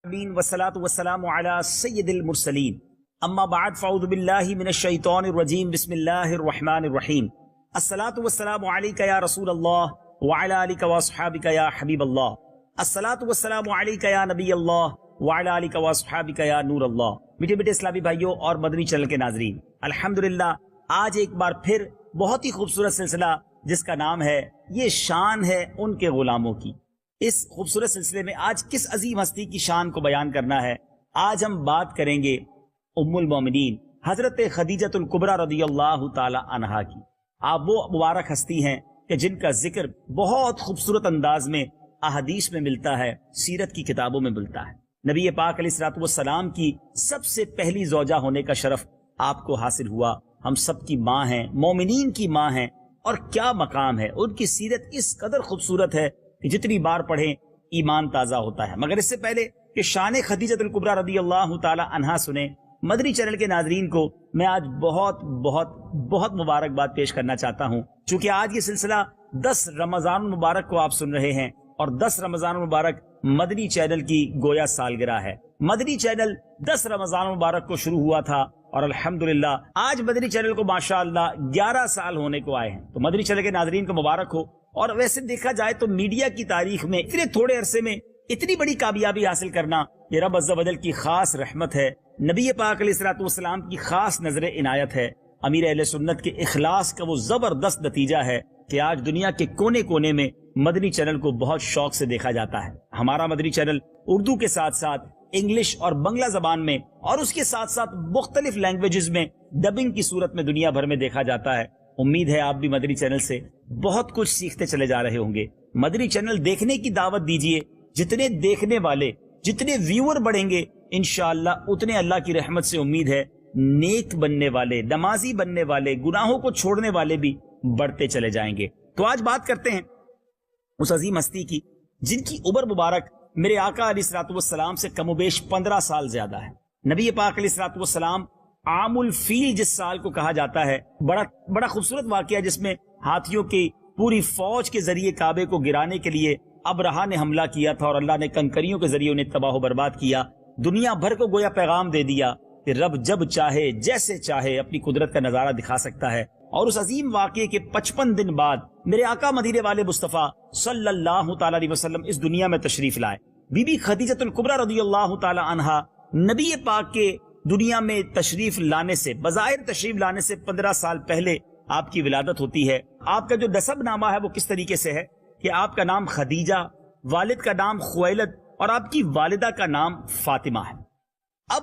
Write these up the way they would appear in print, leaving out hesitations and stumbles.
امین والصلاة والسلام علی سید المرسلین اما بعد فاعوذ باللہ من الشیطان الرجیم بسم اللہ الرحمن الرحیم الصلاة والسلام علیک یا رسول اللہ وعلی آلک واصحابک یا حبیب اللہ الصلاة والسلام علیک یا نبی اللہ وعلی آلک واصحابک یا نور اللہ۔ میٹھے میٹھے اسلامی بھائیوں اور مدنی چینل کے ناظرین، الحمدللہ آج ایک بار پھر بہت ہی خوبصورت سلسلہ جس کا نام ہے یہ شان ہے ان کے غلاموں کی، اس خوبصورت سلسلے میں آج کس عظیم ہستی کی شان کو بیان کرنا ہے۔ آج ہم بات کریں گے ام المومنین حضرت خدیجۃ الکبریٰ رضی اللہ تعالی عنہا کی۔ آپ وہ مبارک ہستی ہیں کہ جن کا ذکر بہت خوبصورت انداز میں احادیث میں ملتا ہے، سیرت کی کتابوں میں ملتا ہے۔ نبی پاک علیہ الصلوۃ والسلام کی سب سے پہلی زوجہ ہونے کا شرف آپ کو حاصل ہوا۔ ہم سب کی ماں ہیں، مومنین کی ماں ہیں، اور کیا مقام ہے ان کی سیرت اس قدر خوبصورت ہے کہ جتنی بار پڑھیں ایمان تازہ ہوتا ہے۔ مگر اس سے پہلے کہ شان خدیجۃ الکبریٰ رضی اللہ تعالی عنہا سنیں، مدنی چینل کے ناظرین کو میں آج بہت بہت بہت مبارکباد پیش کرنا چاہتا ہوں، چونکہ آج یہ سلسلہ 10 رمضان المبارک کو آپ سن رہے ہیں، اور 10 رمضان المبارک مدنی چینل کی گویا سالگرہ ہے۔ مدنی چینل 10 رمضان المبارک کو شروع ہوا تھا، اور الحمدللہ آج مدنی چینل کو ماشاءاللہ 11 سال ہونے کو آئے ہیں، تو مدنی چینل کے ناظرین کو مبارک ہو۔ اور ویسے دیکھا جائے تو میڈیا کی تاریخ میں اتنے تھوڑے عرصے میں اتنی بڑی کامیابی حاصل کرنا یہ رب عز و جل کی خاص رحمت ہے، نبی پاک علیہ الصلوۃ والسلام کی خاص نظر عنایت ہے، امیر اہل سنت کے اخلاص کا وہ زبردست نتیجہ ہے کہ آج دنیا کے کونے کونے میں مدنی چینل کو بہت شوق سے دیکھا جاتا ہے۔ ہمارا مدنی چینل اردو کے ساتھ ساتھ انگلش اور بنگلہ زبان میں، اور اس کے ساتھ ساتھ مختلف لینگویجز میں ڈبنگ کی صورت میں دنیا بھر میں دیکھا جاتا ہے۔ امید ہے آپ بھی مدنی چینل سے بہت کچھ سیکھتے چلے جا رہے ہوں گے۔ مدنی چینل دیکھنے کی دعوت دیجئے، جتنے دیکھنے والے، جتنے ویور بڑھیں گے انشاءاللہ اتنے اللہ کی رحمت سے امید ہے نیک بننے والے، نمازی بننے والے، گناہوں کو چھوڑنے والے بھی بڑھتے چلے جائیں گے۔ تو آج بات کرتے ہیں اس عظیم ہستی کی جن کی عمر مبارک میرے آقا علیہ الصلوۃ والسلام سے کم و بیش 15 سال زیادہ ہے۔ نبی پاک علیہ الصلوۃ والسلام عام الفیل جس سال کو کہا جاتا ہے، بڑا خوبصورت واقعہ جس میں ہاتھیوں کی پوری فوج کے ذریعے کعبے کو گرانے کے لیے ابرہہ نے حملہ کیا تھا، اور اللہ نے کنکریوں کے ذریعے انہیں تباہ و برباد کیا۔ دنیا بھر کو گویا پیغام دے دیا کہ رب جب چاہے جیسے چاہے اپنی قدرت کا نظارہ دکھا سکتا ہے۔ اور اس عظیم واقعے کے 55 دن بعد میرے آقا مدینے والے مصطفیٰ صلی اللہ تعالی علیہ وسلم اس دنیا میں تشریف لائے۔ بی بی خدیجۃ الکبریٰ رضی اللہ تعالی عنہا نبی پاک کے دنیا میں تشریف لانے سے، بظاہر تشریف لانے سے 15 سال پہلے آپ کی ولادت ہوتی ہے۔ آپ کا جو نسب نامہ ہے وہ کس طریقے سے ہے کہ آپ کا نام خدیجہ، والد کا نام خویلد، اور آپ کی والدہ کا نام فاطمہ ہے۔ اب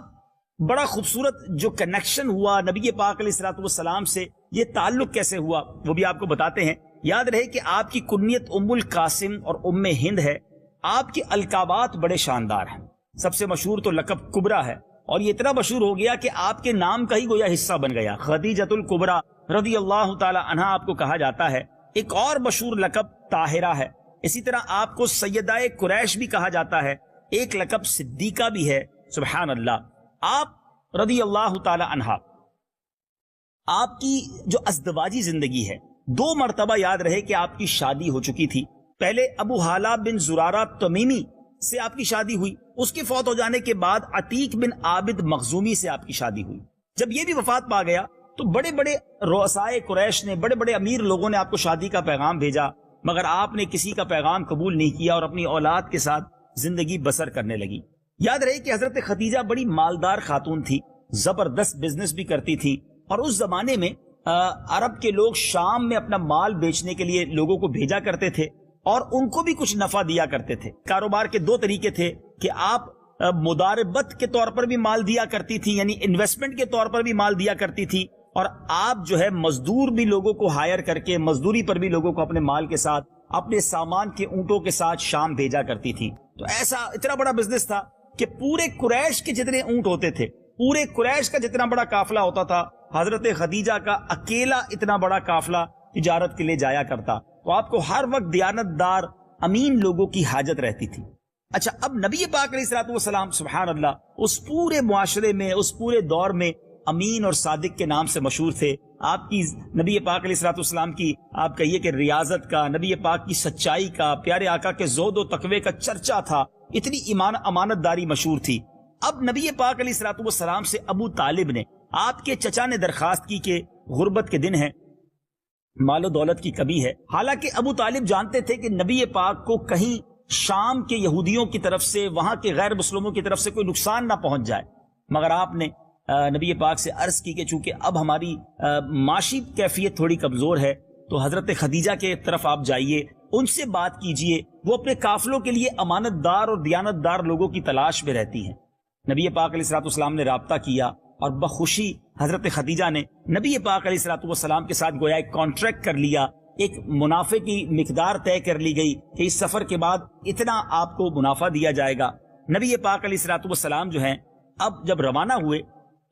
بڑا خوبصورت جو کنیکشن ہوا نبی پاک علیہ الصلوۃ والسلام سے، یہ تعلق کیسے ہوا وہ بھی آپ کو بتاتے ہیں۔ یاد رہے کہ آپ کی کنیت ام القاسم اور ام ہند ہے۔ آپ کے القابات بڑے شاندار ہیں، سب سے مشہور تو لقب کبریٰ ہے، اور یہ اتنا مشہور ہو گیا کہ آپ کے نام کا ہی گویا حصہ بن گیا، خدیجۃ الکبریٰ رضی اللہ تعالی عنہا آپ کو کہا جاتا ہے۔ ایک اور مشہور لقب طاہرہ ہے، اسی طرح آپ کو سیدہ قریش بھی کہا جاتا ہے، ایک لقب صدیقہ بھی ہے۔ سبحان اللہ۔ آپ رضی اللہ تعالی عنہا، آپ کی جو ازدواجی زندگی ہے، 2 مرتبہ یاد رہے کہ آپ کی شادی ہو چکی تھی۔ پہلے ابو حالہ بن زرارہ تمیمی سے آپ کی شادی ہوئی، اس کے فوت ہو جانے کے بعد عتیق بن عابد مخزومی سے آپ کی شادی ہوئی۔ جب یہ بھی وفات پا گیا تو بڑے بڑے رؤسائے قریش نے، بڑے بڑے امیر لوگوں نے آپ کو شادی کا پیغام بھیجا، مگر آپ نے کسی کا پیغام قبول نہیں کیا اور اپنی اولاد کے ساتھ زندگی بسر کرنے لگی۔ یاد رہے کہ حضرت خدیجہ بڑی مالدار خاتون تھی، زبردست بزنس بھی کرتی تھی، اور اس زمانے میں عرب کے لوگ شام میں اپنا مال بیچنے کے لیے لوگوں کو بھیجا کرتے تھے، اور ان کو بھی کچھ نفع دیا کرتے تھے۔ کاروبار کے 2 طریقے تھے کہ آپ مداربت کے طور پر بھی مال دیا کرتی تھی، یعنی انویسٹمنٹ کے طور پر بھی مال دیا کرتی تھی، اور آپ جو ہے مزدور بھی لوگوں کو ہائر کر کے مزدوری پر بھی لوگوں کو اپنے مال کے ساتھ، اپنے سامان کے اونٹوں کے ساتھ شام بھیجا کرتی تھی۔ تو ایسا اتنا بڑا بزنس تھا کہ پورے قریش کے جتنے اونٹ ہوتے تھے، پورے قریش کا جتنا بڑا قافلہ ہوتا تھا، حضرت خدیجہ کا اکیلا اتنا بڑا قافلہ تجارت کے لیے جایا کرتا۔ تو آپ کو ہر وقت دیانت دار امین لوگوں کی حاجت رہتی تھی۔ اچھا، اب نبی پاک علیہ الصلوۃ والسلام سبحان اللہ اس پورے معاشرے میں، اس پورے دور میں امین اور صادق کے نام سے مشہور تھے۔ آپ کی نبی پاک علیہ الصلوۃ والسلام کی آپ کہیے کہ ریاضت کا، نبی پاک کی سچائی کا، پیارے آقا کے زہد و تقوی کا چرچا تھا۔ اتنی امانت داری مشہور تھی۔ اب نبی پاک علیہ الصلوۃ والسلام سے ابو طالب نے، آپ کے چچا نے درخواست کی کہ غربت کے دن ہیں، مال و دولت کی کمی ہے۔ حالانکہ ابو طالب جانتے تھے کہ نبی پاک کو کہیں شام کے یہودیوں کی طرف سے، وہاں کے غیر مسلموں کی طرف سے کوئی نقصان نہ پہنچ جائے، مگر آپ نے نبی پاک سے عرض کی کہ چونکہ اب ہماری معاشی کیفیت تھوڑی کمزور ہے تو حضرت خدیجہ کے طرف آپ جائیے، ان سے بات کیجئے، وہ اپنے قافلوں کے لیے امانت دار اور دیانت دار لوگوں کی تلاش میں رہتی ہیں۔ نبی پاک علیہ الصلوۃ والسلام نے رابطہ کیا اور بخوشی حضرت خدیجہ نے نبی پاک علیہ الصلوۃ والسلام کے ساتھ گویا ایک کانٹریکٹ کر لیا، ایک منافع کی مقدار طے کر لی گئی کہ اس سفر کے بعد اتنا آپ کو منافع دیا جائے گا۔ نبی پاک علیہ الصلوۃ والسلام جو ہیں اب جب روانہ ہوئے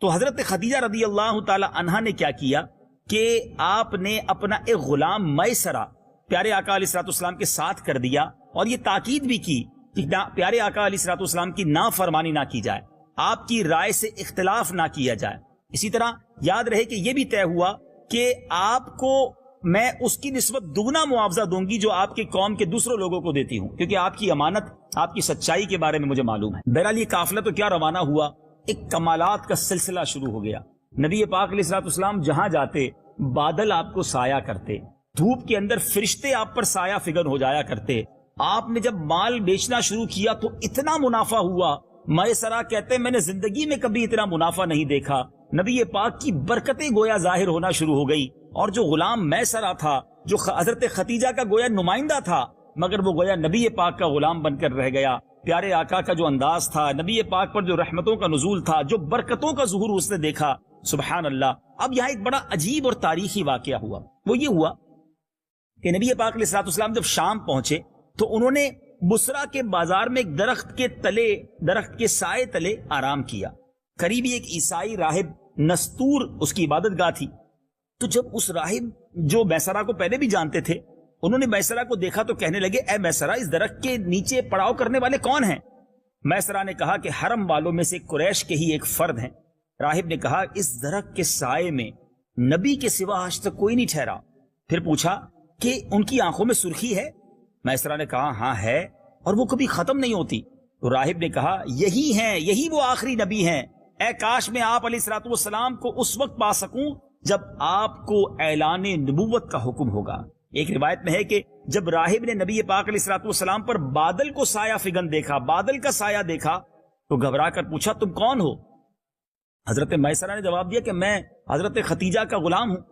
تو حضرت خدیجہ رضی اللہ تعالی عنہا نے کیا کیا کہ آپ نے اپنا ایک غلام میسرہ پیارے آقا علیہ الصلوۃ والسلام کے ساتھ کر دیا، اور یہ تاکید بھی کی کہ پیارے آقا علیہ الصلوۃ والسلام کی نافرمانی نہ کی جائے، آپ کی رائے سے اختلاف نہ کیا جائے۔ اسی طرح یاد رہے کہ یہ بھی طے ہوا کہ آپ کو میں اس کی نسبت دگنا معاوضہ دوں گی جو آپ کے قوم کے دوسروں لوگوں کو دیتی ہوں، کیونکہ آپ کی امانت، آپ کی سچائی کے بارے میں مجھے معلوم ہے۔ بہرحال یہ قافلہ تو کیا روانہ ہوا، ایک کمالات کا سلسلہ شروع ہو گیا۔ نبی پاک علیہ الصلوۃ والسلام جہاں جاتے بادل آپ کو سایہ کرتے، دھوپ کے اندر فرشتے آپ پر سایہ فگن ہو جایا کرتے۔ آپ نے جب مال بیچنا شروع کیا تو اتنا منافع ہوا، میسرہ کہتے میں نے زندگی میں کبھی اتنا منافع نہیں دیکھا۔ نبی پاک کی برکتیں گویا ظاہر ہونا شروع ہو گئی، اور جو غلام میسرہ تھا، جو حضرت خدیجہ کا گویا نمائندہ تھا، مگر وہ گویا نبی پاک کا غلام بن کر رہ گیا۔ پیارے آقا کا جو انداز تھا، نبی پاک پر جو رحمتوں کا نزول تھا، جو برکتوں کا ظہور اس نے دیکھا، سبحان اللہ۔ اب یہاں ایک بڑا عجیب اور تاریخی واقعہ ہوا، وہ یہ ہوا کہ نبی پاک علیہ الصلوۃ والسلام جب شام پہنچے تو انہوں نے بصرہ کے بازار میں ایک درخت کے سائے تلے آرام کیا۔ قریبی ایک عیسائی راہب نستور اس کی عبادت گاہ تھی، تو جب اس راہب جو میسرہ کو پہلے بھی جانتے تھے، انہوں نے میسرہ کو دیکھا تو کہنے لگے، اے میسرہ، اس درخت کے نیچے پڑاؤ کرنے والے کون ہیں؟ میسرہ نے کہا کہ حرم والوں میں سے قریش کے ہی ایک فرد ہیں۔ راہب نے کہا، اس درخت کے سائے میں نبی کے سوا آج تک کوئی نہیں ٹھہرا۔ پھر پوچھا کہ ان کی آنکھوں میں سرخی ہے؟ میسرہ نے کہا ہاں ہے، اور وہ کبھی ختم نہیں ہوتی۔ تو راہب نے کہا، یہی ہیں، یہی وہ آخری نبی ہیں۔ اے کاش میں آپ علیہ الصلوۃ والسلام کو اس وقت پا سکوں جب آپ کو اعلان نبوت کا حکم ہوگا۔ ایک روایت میں ہے کہ جب راہب نے نبی پاک علیہ الصلوۃ والسلام پر بادل کو سایہ فگن دیکھا، بادل کا سایہ دیکھا، تو گھبرا کر پوچھا، تم کون ہو؟ حضرت میسرہ نے جواب دیا کہ میں حضرت خدیجہ کا غلام ہوں۔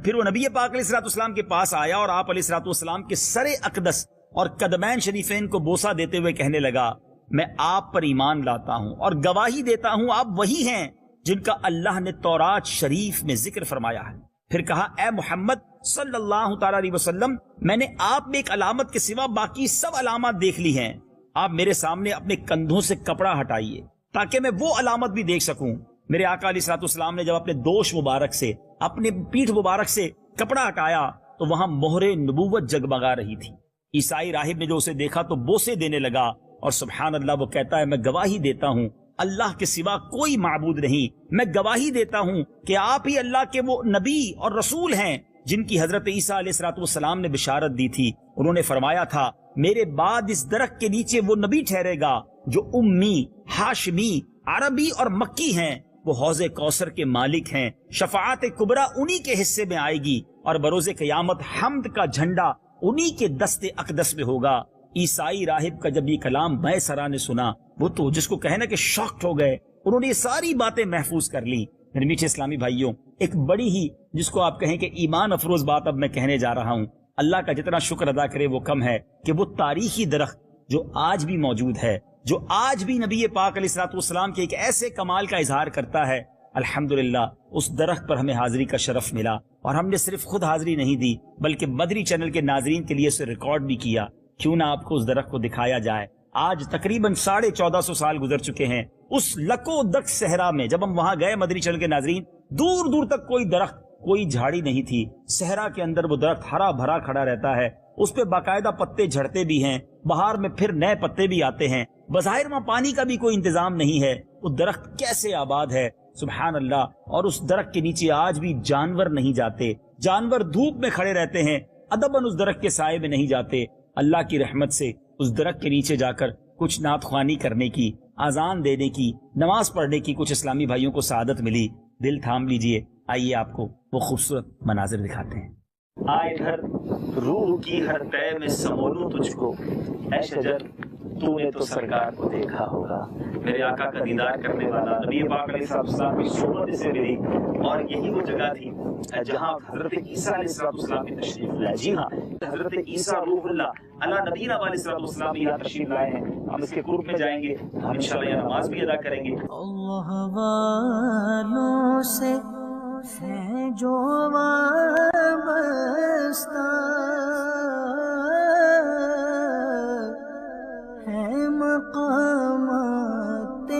پھر وہ نبی پاک علیہ الصلوۃ والسلام کے پاس آیا اور آپ علیہ الصلوۃ والسلام کے سر اقدس اور قدمین شریفین کو بوسہ دیتے ہوئے کہنے لگا، میں آپ پر ایمان لاتا ہوں اور گواہی دیتا ہوں آپ وہی ہیں جن کا اللہ نے تورات شریف میں ذکر فرمایا ہے۔ پھر کہا، اے محمد صلی اللہ تعالی علیہ وسلم، میں نے آپ میں ایک علامت کے سوا باقی سب علامات دیکھ لی ہیں، آپ میرے سامنے اپنے کندھوں سے کپڑا ہٹائیے تاکہ میں وہ علامت بھی دیکھ سکوں۔ میرے آقا علیہ الصلوۃ والسلام نے جب اپنے دوش مبارک سے، اپنے پیٹھ مبارک سے کپڑا ہٹایا تو وہاں مہر نبوت جگمگا رہی تھی۔ عیسائی راہب نے جو اسے دیکھا تو بوسے دینے لگا، اور سبحان اللہ وہ کہتا ہے، میں گواہی دیتا ہوں اللہ کے سوا کوئی معبود نہیں، میں گواہی دیتا ہوں کہ آپ ہی اللہ کے وہ نبی اور رسول ہیں جن کی حضرت عیسیٰ علیہ الصلوۃ والسلام نے بشارت دی تھی۔ انہوں نے فرمایا تھا، میرے بعد اس درخت کے نیچے وہ نبی ٹھہرے گا جو امی، ہاشمی، عربی اور مکی ہیں، وہ حوض کوثر کے مالک ہیں، شفاعت کبریٰ انہی کے حصے میں آئے گی، اور بروز قیامت حمد کا جھنڈا انہی کے دست اقدس میں ہوگا۔ عیسائی راہب کا جب یہ کلام میسرہ نے سنا، وہ تو جس کو کہنا کہ شاکڈ ہو گئے، انہوں نے یہ ساری باتیں محفوظ کر لی۔ میرے میٹھے اسلامی بھائیوں، ایک بڑی ہی جس کو آپ کہیں کہ ایمان افروز بات اب میں کہنے جا رہا ہوں، اللہ کا جتنا شکر ادا کرے وہ کم ہے کہ وہ تاریخی درخت جو آج بھی موجود ہے، جو آج بھی نبی پاک علیہ الصلوۃ والسلام کے ایک ایسے کمال کا اظہار کرتا ہے، الحمدللہ اس درخت پر ہمیں حاضری کا شرف ملا، اور ہم نے صرف خود حاضری نہیں دی بلکہ مدری چینل کے ناظرین کے لیے اسے ریکارڈ بھی کیا۔ کیوں نہ آپ کو اس درخت کو دکھایا جائے۔ آج تقریباً 1450 سال گزر چکے ہیں، اس لکو دک صحرا میں جب ہم وہاں گئے مدری چینل کے ناظرین، دور دور تک کوئی درخت، کوئی جھاڑی نہیں تھی۔ صحرا کے اندر وہ درخت ہرا بھرا کھڑا رہتا ہے، اس پہ باقاعدہ پتے جھڑتے بھی ہیں، بہار میں پھر نئے پتے بھی آتے ہیں۔ بظاہر وہاں پانی کا بھی کوئی انتظام نہیں ہے، وہ درخت کیسے آباد ہے، سبحان اللہ۔ اور اس درخت کے نیچے آج بھی جانور نہیں جاتے، جانور دھوپ میں کھڑے رہتے ہیں، ادباً اس درخت کے سائے میں نہیں جاتے۔ اللہ کی رحمت سے اس درخت کے نیچے جا کر کچھ نعت خوانی کرنے کی، اذان دینے کی، نماز پڑھنے کی کچھ اسلامی بھائیوں کو سعادت ملی، دل تھام لیجئے، آئیے آپ کو وہ خوبصورت مناظر دکھاتے ہیں۔ آئے گھر روح کی ہر طے میں سمولوں تجھ کو، اے شجر تو نے تو سرکار کو دیکھا ہوگا۔ میرے آقا کا دیدار کرنے والا نبی پاک علیہ السلام کی صحبت سے ملی، اور یہی وہ جگہ تھی جہاں حضرت عیسیٰ علیہ السلام کی تشریف لائے۔ جی ہاں، حضرت عیسیٰ روح اللہ علی نبینا علیہ السلام یہاں تشریف لائے ہیں۔ ہم اس کے قرب میں جائیں گے، ہم انشاءاللہ یہ نماز بھی ادا کریں گے۔ اللہ والوں سے ہے جو وابستہ، ہے مقامات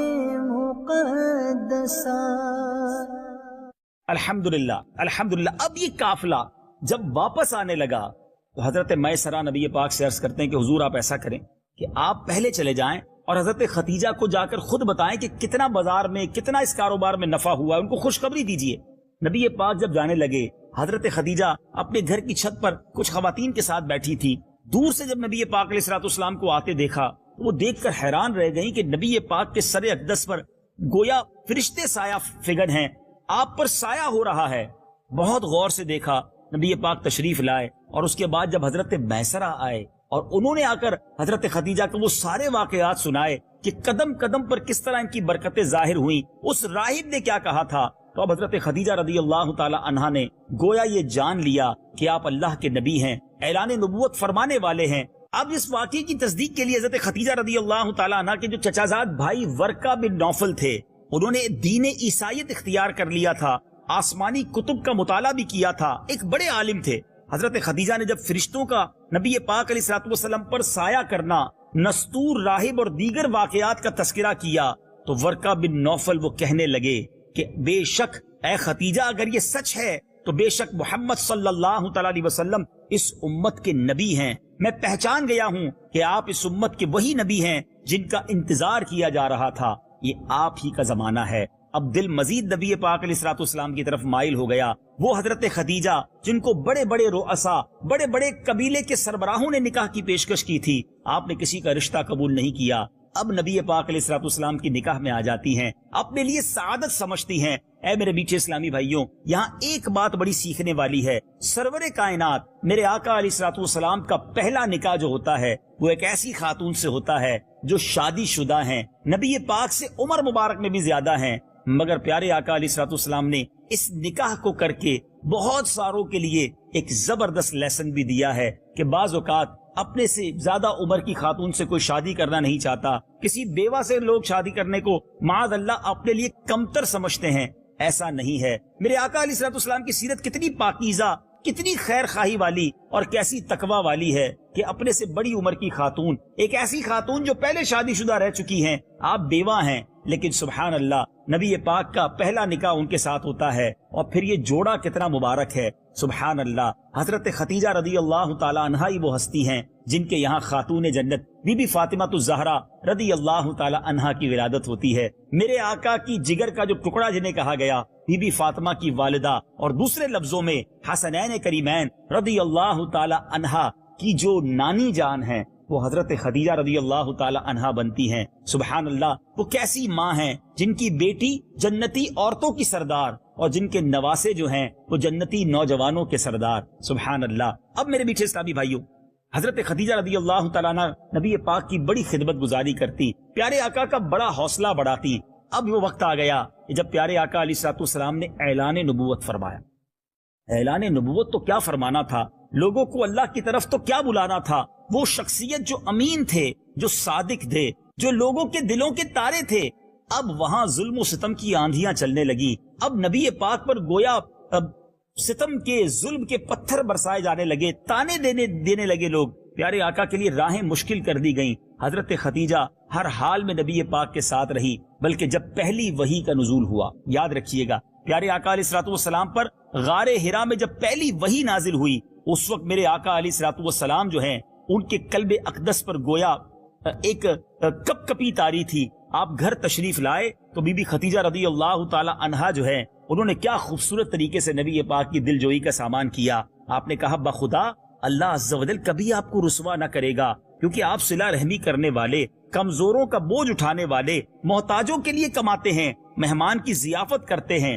مقدسہ۔ الحمدللہ الحمدللہ۔ اب یہ قافلہ جب واپس آنے لگا تو حضرت میسرہ نبی پاک سے عرض کرتے ہیں کہ حضور آپ ایسا کریں کہ آپ پہلے چلے جائیں اور حضرت ختیجہ کو جا کر خود بتائیں کہ کتنا بازار میں، کتنا اس کاروبار میں نفع ہوا ہے، ان کو خوشخبری دیجئے۔ نبی پاک جب جانے لگے، حضرت خدیجہ اپنے گھر کی چھت پر کچھ خواتین کے ساتھ بیٹھی تھی۔ دور سے جب نبی پاک علیہ السلام کو آتے دیکھا تو وہ دیکھ کر حیران رہ گئیں کہ نبی پاک کے سر اقدس پر گویا فرشتے سایہ فگن ہیں، آپ پر سایہ ہو رہا ہے۔ بہت غور سے دیکھا، نبی پاک تشریف لائے، اور اس کے بعد جب حضرت میسرہ آئے اور انہوں نے آ کر حضرت خدیجہ کو وہ سارے واقعات سنائے کہ قدم قدم پر کس طرح ان کی برکتیں ظاہر ہوئیں، اس راہب نے کیا کہا تھا، تو اب حضرت خدیجہ رضی اللہ تعالی عنہا نے گویا یہ جان لیا کہ آپ اللہ کے نبی ہیں، اعلان نبوت فرمانے والے ہیں۔ اب اس واقعے کی تصدیق کے لیے حضرت خدیجہ رضی اللہ تعالی عنہا کے جو چچازاد بھائی ورقہ بن نوفل تھے، انہوں نے دین عیسائیت اختیار کر لیا تھا، آسمانی کتب کا مطالعہ بھی کیا تھا، ایک بڑے عالم تھے۔ حضرت خدیجہ نے جب فرشتوں کا نبی پاک علیہ السلام پر سایہ کرنا، نستور، راہب اور دیگر واقعات کا تذکرہ کیا تو ورقہ بن نوفل وہ کہنے لگے کہ بے شک اے خدیجہ اگر یہ سچ ہے تو بے شک محمد صلی اللہ تعالی علیہ وسلم اس امت کے نبی ہیں۔ میں پہچان گیا ہوں کہ آپ اس امت کے وہی نبی ہیں جن کا انتظار کیا جا رہا تھا، یہ آپ ہی کا زمانہ ہے۔ اب دل مزید نبی پاک علیہ السلام کی طرف مائل ہو گیا۔ وہ حضرت خدیجہ جن کو بڑے بڑے رؤسا، بڑے بڑے قبیلے کے سربراہوں نے نکاح کی پیشکش کی تھی، آپ نے کسی کا رشتہ قبول نہیں کیا، اب نبی پاک علیہ السلام کی نکاح میں آ جاتی ہیں، اپنے لیے سعادت سمجھتی ہیں۔ اے میرے میٹھے اسلامی بھائیوں، یہاں ایک بات بڑی سیکھنے والی ہے۔ سرور کائنات میرے آقا علیہ السلام کا پہلا نکاح جو ہوتا ہے وہ ایک ایسی خاتون سے ہوتا ہے جو شادی شدہ ہیں، نبی پاک سے عمر مبارک میں بھی زیادہ ہیں، مگر پیارے آقا علیہ السلام نے اس نکاح کو کر کے بہت ساروں کے لیے ایک زبردست لیسن بھی دیا ہے کہ بعض اوقات اپنے سے زیادہ عمر کی خاتون سے کوئی شادی کرنا نہیں چاہتا، کسی بیوہ سے لوگ شادی کرنے کو معاذ اللہ اپنے لیے کمتر سمجھتے ہیں، ایسا نہیں ہے۔ میرے آقا علیہ السلام کی سیرت کتنی پاکیزہ، کتنی خیر خواہی والی اور کیسی تقوی والی ہے کہ اپنے سے بڑی عمر کی خاتون، ایک ایسی خاتون جو پہلے شادی شدہ رہ چکی ہیں، آپ بیوہ ہیں، لیکن سبحان اللہ نبی پاک کا پہلا نکاح ان کے ساتھ ہوتا ہے، اور پھر یہ جوڑا کتنا مبارک ہے، سبحان اللہ۔ حضرت خدیجہ رضی اللہ تعالی عنہا ہی وہ ہستی ہیں جن کے یہاں خاتون جنت بی بی فاطمہ الزہرا رضی اللہ تعالی عنہا کی ولادت ہوتی ہے۔ میرے آقا کی جگر کا جو ٹکڑا جنہیں کہا گیا، بی بی فاطمہ کی والدہ، اور دوسرے لفظوں میں حسنین کریمین رضی اللہ تعالی عنہا کی جو نانی جان ہیں، وہ حضرت خدیجہ رضی اللہ تعالی عنہا بنتی ہیں۔ سبحان اللہ، وہ کیسی ماں ہیں جن کی بیٹی جنتی عورتوں کی سردار اور جن کے نواسے جو ہیں وہ جنتی نوجوانوں کے سردار، سبحان اللہ۔ اب میرے میٹھے اسلامی بھائیوں، حضرت خدیجہ رضی اللہ تعالیٰ عنہ نبی پاک کی بڑی خدمت گزاری کرتی، پیارے آقا کا بڑا حوصلہ بڑھاتی۔ اب وہ وقت آ گیا کہ جب پیارے آقا علیہ السلام نے اعلان نبوت فرمایا۔ اعلان نبوت تو کیا فرمانا تھا، لوگوں کو اللہ کی طرف تو کیا بلانا تھا۔ وہ شخصیت جو امین تھے، جو صادق تھے، جو لوگوں کے دلوں کے تارے تھے، اب وہاں ظلم و ستم کی آندھیاں چلنے لگی۔ اب نبی پاک پر گویا ستم کے، ظلم کے پتھر برسائے جانے لگے، تانے دینے لگے لوگ۔ پیارے آقا کے لیے راہیں مشکل کر دی گئیں۔ حضرت خدیجہ ہر حال میں نبی پاک کے ساتھ رہی، بلکہ جب پہلی وحی کا نزول ہوا، یاد رکھیے گا پیارے آقا علیہ السلام پر غار حرا میں جب پہلی وحی نازل ہوئی، اس وقت میرے آقا علیہ السلام جو ہیں ان کے قلب اقدس پر گویا ایک کپ کپی تاری تھی۔ آپ گھر تشریف لائے تو بی بی خدیجہ رضی اللہ تعالی عنہا جو ہے انہوں نے کیا خوبصورت طریقے سے نبی پاک کی دل جوئی کا سامان کیا۔ آپ نے کہا بخدا اللہ عز و جل کبھی آپ کو رسوا نہ کرے گا کیونکہ آپ صلہ رحمی کرنے والے، کمزوروں کا بوجھ اٹھانے والے، محتاجوں کے لیے کماتے ہیں، مہمان کی ضیافت کرتے ہیں،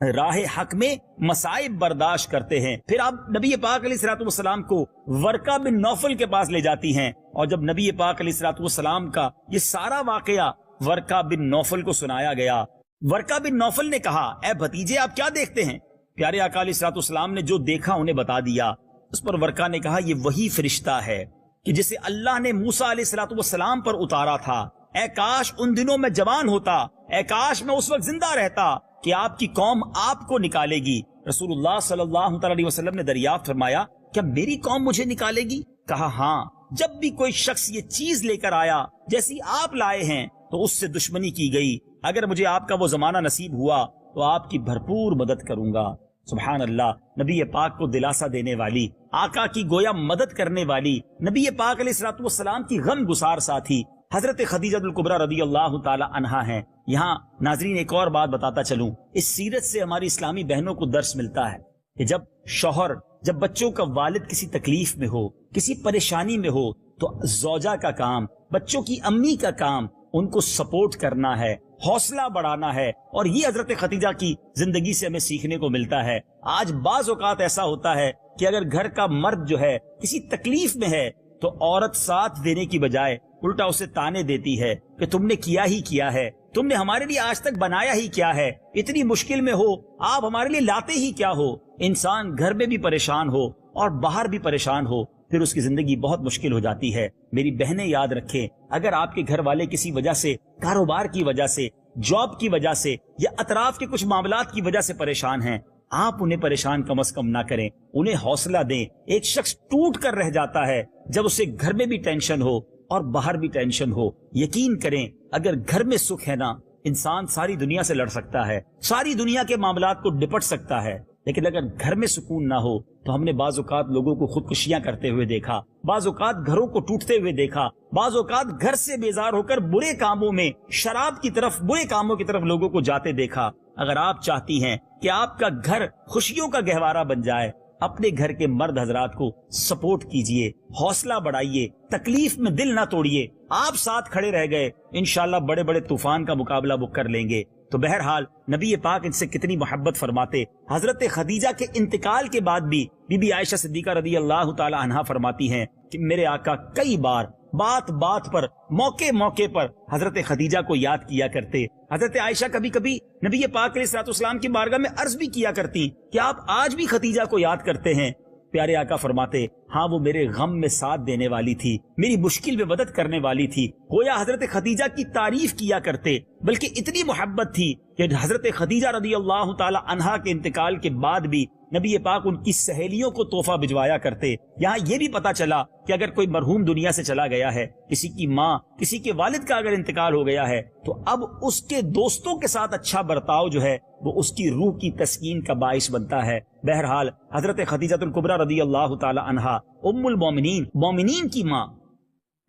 راہ حق میں مصائب برداشت کرتے ہیں۔ پھر آپ نبی پاک علیہ الصلوۃ والسلام کو ورقہ بن نوفل کے پاس لے جاتی ہیں، اور جب نبی پاک علیہ الصلوۃ والسلام کا یہ سارا واقعہ ورقہ بن نوفل کو سنایا گیا، ورقہ بن نوفل نے کہا، اے بھتیجے آپ کیا دیکھتے ہیں؟ پیارے آقا علیہ الصلوۃ والسلام نے جو دیکھا انہیں بتا دیا۔ اس پر ورقہ نے کہا، یہ وہی فرشتہ ہے کہ جسے اللہ نے موسیٰ علیہ الصلوۃ والسلام پر اتارا تھا۔ اے کاش ان دنوں میں جوان ہوتا، اے کاش میں اس وقت زندہ رہتا کہ آپ کی قوم آپ کو نکالے گی۔ رسول اللہ صلی اللہ تعالی علیہ وسلم نے دریافت فرمایا، کیا میری قوم مجھے نکالے گی؟ کہا ہاں، جب بھی کوئی شخص یہ چیز لے کر آیا جیسی آپ لائے ہیں تو اس سے دشمنی کی گئی۔ اگر مجھے آپ کا وہ زمانہ نصیب ہوا تو آپ کی بھرپور مدد کروں گا۔ سبحان اللہ، نبی پاک کو دلاسا دینے والی، آقا کی گویا مدد کرنے والی، نبی پاک علیہ الصلوۃ والسلام کی غم گسار ساتھی حضرت خدیجہ الکبریٰ رضی اللہ تعالی عنہا ہیں۔ یہاں ناظرین ایک اور بات بتاتا چلوں، اس سیرت سے ہماری اسلامی بہنوں کو درس ملتا ہے کہ جب شوہر، جب بچوں کا والد کسی تکلیف میں ہو، کسی پریشانی میں ہو، تو زوجہ کا کام، بچوں کی امی کا کام ان کو سپورٹ کرنا ہے، حوصلہ بڑھانا ہے، اور یہ حضرت خدیجہ کی زندگی سے ہمیں سیکھنے کو ملتا ہے۔ آج بعض اوقات ایسا ہوتا ہے کہ اگر گھر کا مرد جو ہے کسی تکلیف میں ہے تو عورت ساتھ دینے کی بجائے الٹا اسے تانے دیتی ہے کہ تم نے کیا ہی کیا ہے، تم نے ہمارے لیے آج تک بنایا ہی کیا ہے، اتنی مشکل میں ہو آپ ہمارے لیے لاتے ہی کیا ہو۔ انسان گھر میں بھی پریشان ہو اور باہر بھی پریشان ہو، پھر اس کی زندگی بہت مشکل ہو جاتی ہے۔ میری بہنیں یاد رکھیں، اگر آپ کے گھر والے کسی وجہ سے، کاروبار کی وجہ سے، جاب کی وجہ سے، یا اطراف کے کچھ معاملات کی وجہ سے پریشان ہیں، آپ انہیں پریشان کم از کم نہ کریں، انہیں حوصلہ دیں۔ ایک شخص ٹوٹ کر رہ جاتا ہے جب اسے گھر میں بھی ٹینشن ہو اور باہر بھی ٹینشن ہو۔ یقین کریں، اگر گھر میں سکھ ہے نا، انسان ساری دنیا سے لڑ سکتا ہے، ساری دنیا کے معاملات کو نپٹ سکتا ہے، لیکن اگر گھر میں سکون نہ ہو تو ہم نے بعض اوقات لوگوں کو خودکشیاں کرتے ہوئے دیکھا، بعض اوقات گھروں کو ٹوٹتے ہوئے دیکھا، بعض اوقات گھر سے بیزار ہو کر برے کاموں میں، شراب کی طرف، برے کاموں کی طرف لوگوں کو جاتے دیکھا۔ اگر آپ چاہتی ہیں کہ آپ کا گھر خوشیوں کا گہوارہ بن جائے، اپنے گھر کے مرد حضرات کو سپورٹ کیجئے، حوصلہ بڑھائیے، تکلیف میں دل نہ توڑیے۔ آپ ساتھ کھڑے رہ گئے، انشاءاللہ بڑے بڑے طوفان کا مقابلہ وہ کر لیں گے۔ تو بہرحال نبی پاک ان سے کتنی محبت فرماتے۔ حضرت خدیجہ کے انتقال کے بعد بھی بی بی عائشہ صدیقہ رضی اللہ تعالی عنہا فرماتی ہیں کہ میرے آقا کئی بار بات بات پر، موقع موقع پر حضرت خدیجہ کو یاد کیا کرتے۔ حضرت عائشہ کبھی کبھی نبی پاک علیہ الصلوۃ والسلام کی بارگاہ میں عرض بھی کیا کرتی کہ آپ آج بھی خدیجہ کو یاد کرتے ہیں؟ پیارے آقا فرماتے، ہاں وہ میرے غم میں ساتھ دینے والی تھی، میری مشکل میں مدد کرنے والی تھی۔ گویا حضرت خدیجہ کی تعریف کیا کرتے، بلکہ اتنی محبت تھی کہ حضرت خدیجہ رضی اللہ تعالی عنہا کے انتقال کے بعد بھی نبی پاک ان کی سہیلیوں کو تحفہ بھجوایا کرتے۔ یہاں یہ بھی پتا چلا کہ اگر کوئی مرحوم دنیا سے چلا گیا ہے، کسی کی ماں، کسی کے والد کا اگر انتقال ہو گیا ہے، تو اب اس کے دوستوں کے ساتھ اچھا برتاؤ جو ہے وہ اس کی روح کی تسکین کا باعث بنتا ہے۔ بہرحال حضرت خدیجہ الکبریٰ رضی اللہ تعالی عنہا ام المومنین، مومنین کی ماں،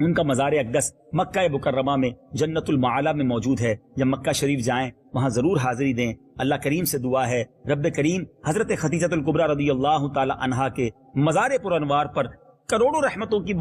ان کا مزار اقدس مکہ مکرمہ میں جنت المعالی میں موجود ہے۔ جب مکہ شریف جائیں وہاں ضرور حاضری دیں۔ اللہ کریم سے دعا ہے رب کریم حضرت خدیجہ الکبریٰ رضی اللہ تعالی عنہا کے مزار پر انوار پر کروڑوں رحمتوں کی